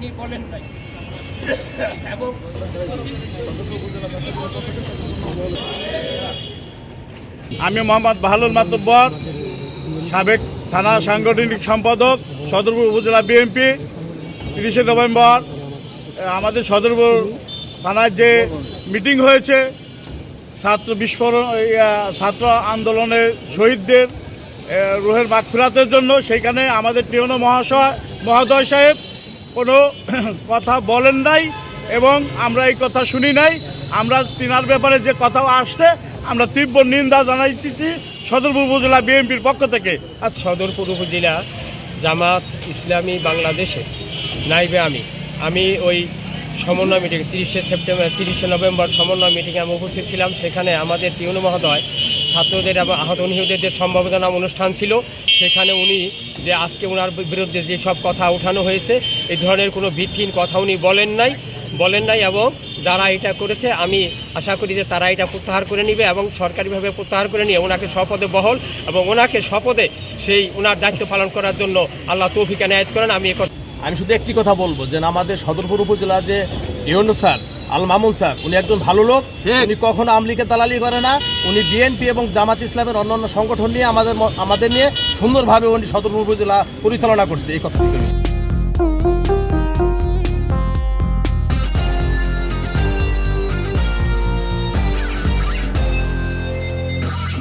তিনি বলেন নাই। এবং আমি মোহাম্মদ বাহালুল মাতুব্বর, সাবেক থানা সাংগঠনিক সম্পাদক, সদরপুর উপজেলা বিএনপি। 30শে নভেম্বর আমাদের সদরপুর থানায় যে মিটিং হয়েছে ছাত্র বিস্ফোরণ ছাত্র আন্দোলনের শহীদদের রুহের মাগফিরাতের জন্য, সেইখানে আমাদের টিওনো মহোদয় সাহেব কোনো কথা বলেন নাই এবং আমরা এই কথা শুনি নাই। আমরা তিনার ব্যাপারে যে কথা আসছে আমরা তীব্র নিন্দা জানাইতেছি সদরপুর উপজেলা বিএনপির পক্ষ থেকে। আজ সদরপুর উপজেলা জামাত ইসলামী বাংলাদেশে নাইবে আমি ওই সমন্বয় মিটিং 30শে নভেম্বর সমন্বয় মিটিংয়ে আমি উপস্থিত ছিলাম। সেখানে আমাদের টিউনো মহোদয় ছাত্রদের এবং আহত নিহতদের সম্বর্ধনা অনুষ্ঠান ছিল। সেখানে উনি যে আজকে ওনার বিরুদ্ধে যেসব কথা উঠানো হয়েছে এই ধরনের কোনো ভিত্তিহীন কথা উনি বলেন নাই এবং যারা এটা করেছে আমি আশা করি যে তারা এটা প্রত্যাহার করে নেবে এবং সরকারিভাবে প্রত্যাহার করে নিয়ে ওনাকে স্বপদে বহাল এবং ওনাকে স্বপদে সেই ওনার দায়িত্ব পালন করার জন্য আল্লাহ তৌফিক এনায়েত করেন। আমি শুধু একটি কথা বলবো যে আমাদের সদরপুর উপজেলা যে ইউনূস স্যার আল মামুন স্যার, উনি একজন ভালো লোক। উনি কখনো আওয়ামী লীগের দালালি করে না। উনি বিএনপি এবং জামাত ইসলামের অন্যান্য সংগঠন নিয়ে আমাদের নিয়ে সুন্দরভাবে উনি সদরপুর উপজেলা পরিচালনা করছে, এই কথা।